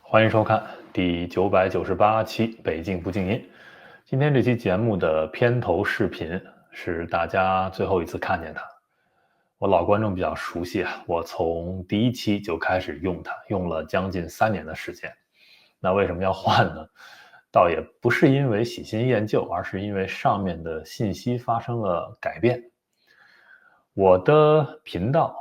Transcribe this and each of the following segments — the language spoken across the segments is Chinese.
欢迎收看第998期北京不静音。今天这期节目的片头视频是大家最后一次看见它。我老观众比较熟悉啊，我从第一期就开始用它，用了将近3年的时间。那为什么要换呢？倒也不是因为喜新厌旧，而是因为上面的信息发生了改变。我的频道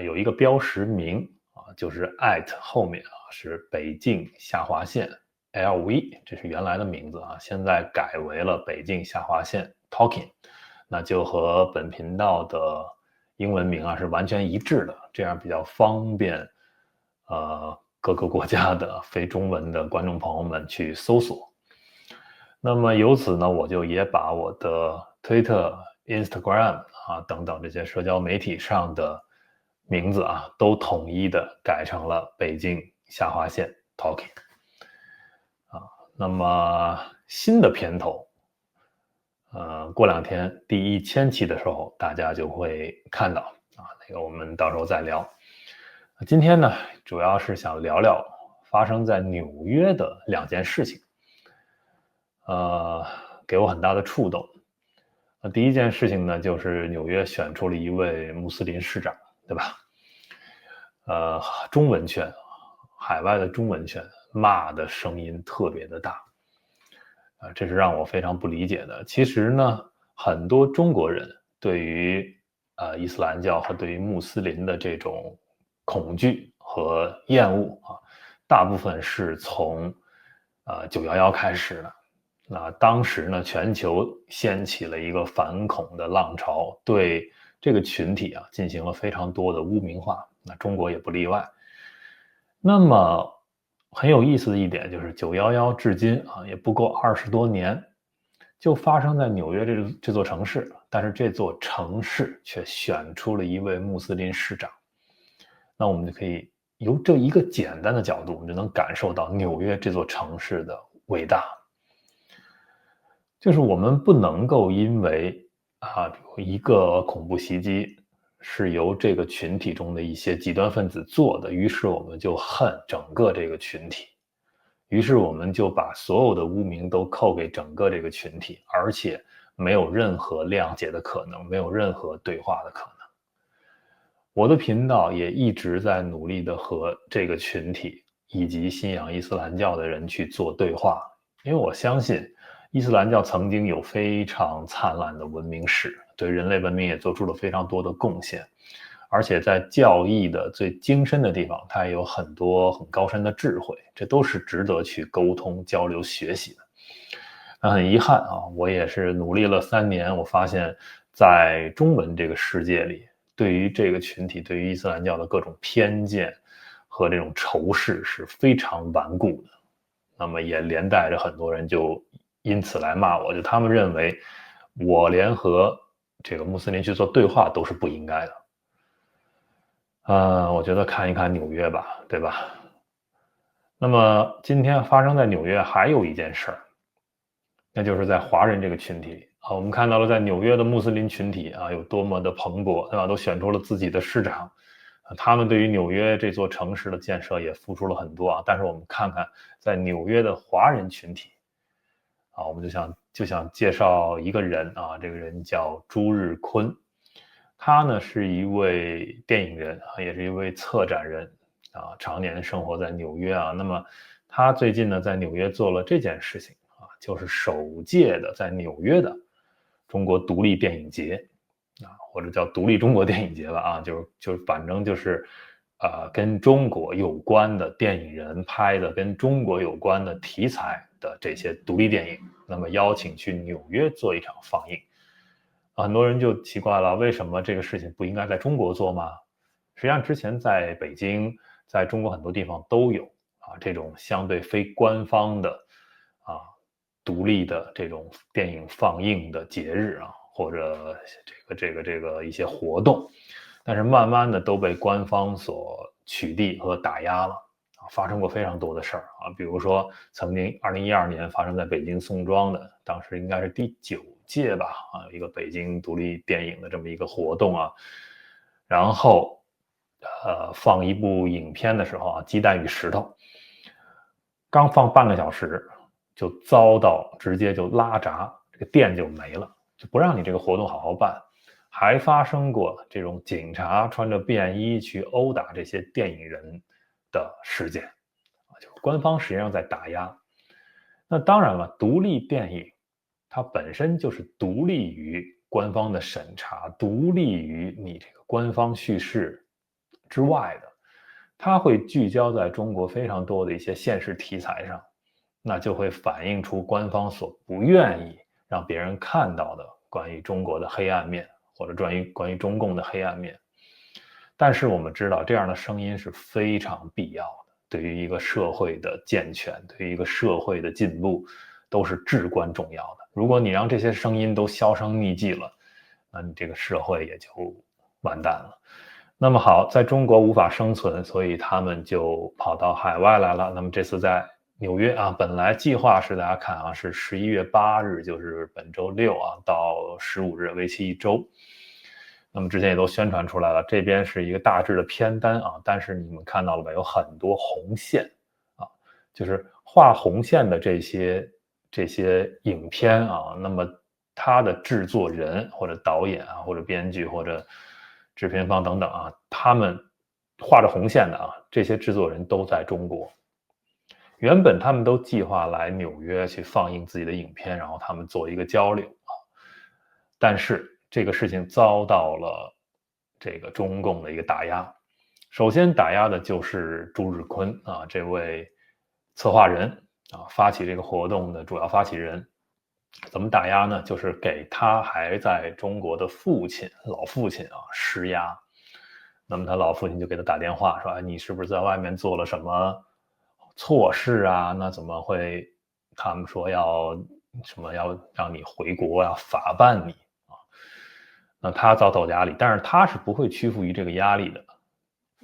有一个标识名就是 后面是北境下划线 LV， 这是原来的名字啊，现在改为了北境下划线 Talking， 那就和本频道的英文名是完全一致的，这样比较方便各个国家的非中文的观众朋友们去搜索。那么由此呢，我就也把我的推特、Instagram 等等这些社交媒体上的名字都统一的改成了北京下划线 Talking。那么新的片头，过2天第1000期的时候，大家就会看到那个我们到时候再聊。今天呢，主要是想聊聊发生在纽约的2件事情。给我很大的触动。第一件事情呢，就是纽约选出了一位穆斯林市长，对吧？中文圈，海外的中文圈骂的声音特别的大，这是让我非常不理解的。其实呢，很多中国人对于伊斯兰教和对于穆斯林的这种恐惧和厌恶大部分是从911开始的。那当时呢，全球掀起了一个反恐的浪潮，对这个群体进行了非常多的污名化，那中国也不例外。那么很有意思的一点就是911至今也不过20多年，就发生在纽约这座城市，但是这座城市却选出了一位穆斯林市长。那我们就可以由这一个简单的角度，我们就能感受到纽约这座城市的伟大。就是我们不能够因为比如一个恐怖袭击是由这个群体中的一些极端分子做的，于是我们就恨整个这个群体，于是我们就把所有的污名都扣给整个这个群体，而且没有任何谅解的可能，没有任何对话的可能。我的频道也一直在努力的和这个群体以及信仰伊斯兰教的人去做对话，因为我相信伊斯兰教曾经有非常灿烂的文明史，对人类文明也做出了非常多的贡献，而且在教义的最精深的地方，它也有很多很高深的智慧，这都是值得去沟通、交流、学习的。那很遗憾我也是努力了3年，我发现在中文这个世界里，对于这个群体，对于伊斯兰教的各种偏见和这种仇视是非常顽固的。那么也连带着很多人就因此来骂我，就他们认为我连和这个穆斯林去做对话都是不应该的。我觉得看一看纽约吧，对吧？那么今天发生在纽约还有一件事儿，那就是在华人这个群体里我们看到了在纽约的穆斯林群体有多么的蓬勃，对吧？都选出了自己的市长，他们对于纽约这座城市的建设也付出了很多但是我们看看在纽约的华人群体我们就想介绍一个人这个人叫朱日坤，他呢是一位电影人也是一位策展人常年生活在纽约那么他最近呢在纽约做了这件事情就是首届的在纽约的中国独立电影节或者叫独立中国电影节吧就是反正就是跟中国有关的电影人拍的跟中国有关的题材的这些独立电影，那么邀请去纽约做一场放映。很多人就奇怪了，为什么这个事情不应该在中国做吗？实际上之前在北京，在中国很多地方都有这种相对非官方的独立的这种电影放映的节日或者这个一些活动，但是慢慢的都被官方所取缔和打压了发生过非常多的事儿比如说曾经2012年发生在北京宋庄的，当时应该是第9届吧一个北京独立电影的这么一个活动然后放一部影片的时候鸡蛋与石头刚放半个小时就遭到直接就拉闸，这个店就没了，就不让你这个活动好好办。还发生过这种警察穿着便衣去殴打这些电影人的事件，就是官方实际上在打压。那当然了，独立电影它本身就是独立于官方的审查，独立于你这个官方叙事之外的，它会聚焦在中国非常多的一些现实题材上，那就会反映出官方所不愿意让别人看到的关于中国的黑暗面，或者关于中共的黑暗面。但是我们知道，这样的声音是非常必要的，对于一个社会的健全，对于一个社会的进步，都是至关重要的。如果你让这些声音都销声匿迹了，那你这个社会也就完蛋了。那么好，在中国无法生存，所以他们就跑到海外来了。那么这次在纽约啊，本来计划是大家看啊，是11月8日，就是本周六啊，到15日，为期1周。那么之前也都宣传出来了，这边是一个大致的片单啊，但是你们看到了吧，有很多红线啊，就是画红线的这些影片啊，那么它的制作人或者导演啊，或者编剧或者制片方等等啊，他们画着红线的啊，这些制作人都在中国。原本他们都计划来纽约去放映自己的影片，然后他们做一个交流啊，但是这个事情遭到了这个中共的一个打压。首先打压的就是朱日坤啊，这位策划人啊，发起这个活动的主要发起人。怎么打压呢？就是给他还在中国的老父亲啊施压。那么他老父亲就给他打电话说：“哎，你是不是在外面做了什么错事啊？那怎么会？他们说要让你回国，要法办你啊？”那他遭到压力，但是他是不会屈服于这个压力的。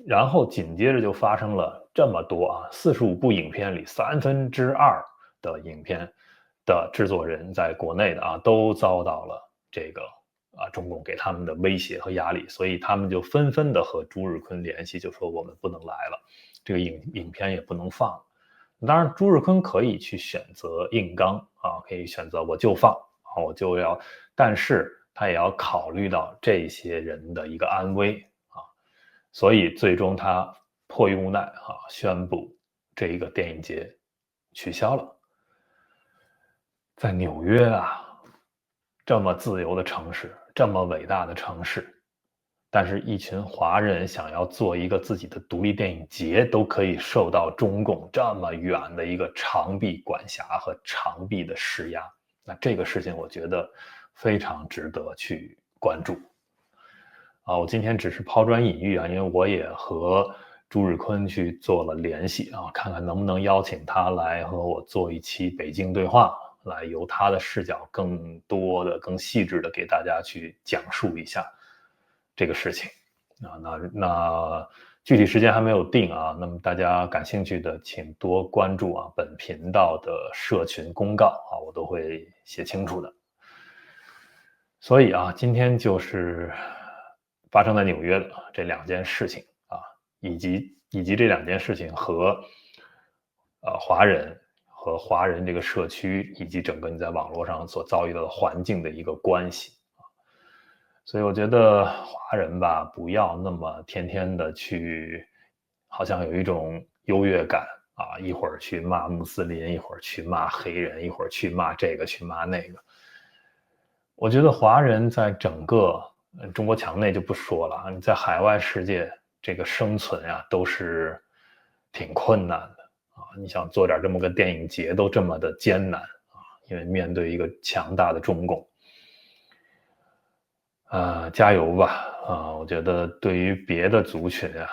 然后紧接着就发生了这么多啊，45部影片里2/3的影片的制作人在国内的啊，都遭到了这个中共给他们的威胁和压力，所以他们就纷纷的和朱日坤联系，就说我们不能来了，这个影片也不能放。当然，朱日坤可以去选择硬刚啊，可以选择我就放啊，我就要，但是他也要考虑到这些人的一个安危啊，所以最终他迫于无奈啊，宣布这一个电影节取消了。在纽约啊，这么自由的城市，这么伟大的城市，但是一群华人想要做一个自己的独立电影节，都可以受到中共这么远的一个长臂管辖和长臂的施压。那这个事情，我觉得非常值得去关注。我今天只是抛砖引玉啊，因为我也和朱日坤去做了联系啊，看看能不能邀请他来和我做一期北京对话，来由他的视角更多的、更细致的给大家去讲述一下这个事情啊。那具体时间还没有定啊，那么大家感兴趣的请多关注啊本频道的社群公告啊，我都会写清楚的。所以啊，今天就是发生在纽约的这2件事情啊，以及这2件事情和华人和华人这个社区以及整个你在网络上所遭遇到的环境的一个关系啊。所以我觉得华人吧，不要那么天天的去，好像有一种优越感啊，一会儿去骂穆斯林，一会儿去骂黑人，一会儿去骂这个，去骂那个。我觉得华人在整个中国墙内就不说了啊，你在海外世界这个生存啊，都是挺困难的啊。你想做点这么个电影节，都这么的艰难啊，因为面对一个强大的中共。加油吧啊！我觉得对于别的族群啊，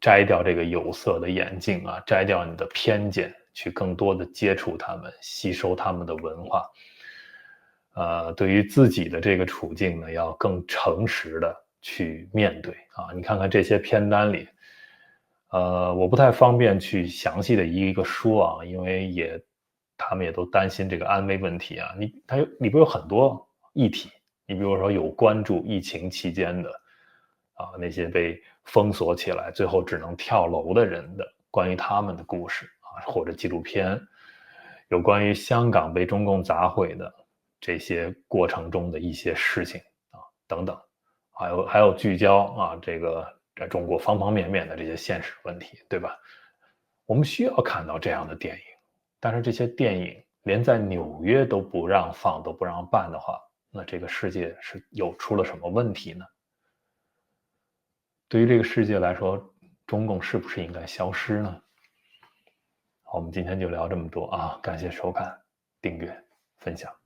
摘掉这个有色的眼镜啊，摘掉你的偏见，去更多的接触他们，吸收他们的文化。对于自己的这个处境呢，要更诚实的去面对啊。你看看这些片单里，我不太方便去详细的一个说啊，因为他们也都担心这个安危问题啊。里边有很多议题，你比如说有关注疫情期间的那些被封锁起来，最后只能跳楼的人的关于他们的故事啊，或者纪录片，有关于香港被中共砸毁的这些过程中的一些事情等等，还有聚焦这个在中国方方面面的这些现实问题，对吧？我们需要看到这样的电影，但是这些电影连在纽约都不让放、都不让办的话，那这个世界是出了什么问题呢？对于这个世界来说，中共是不是应该消失呢？好，我们今天就聊这么多感谢收看、订阅、分享。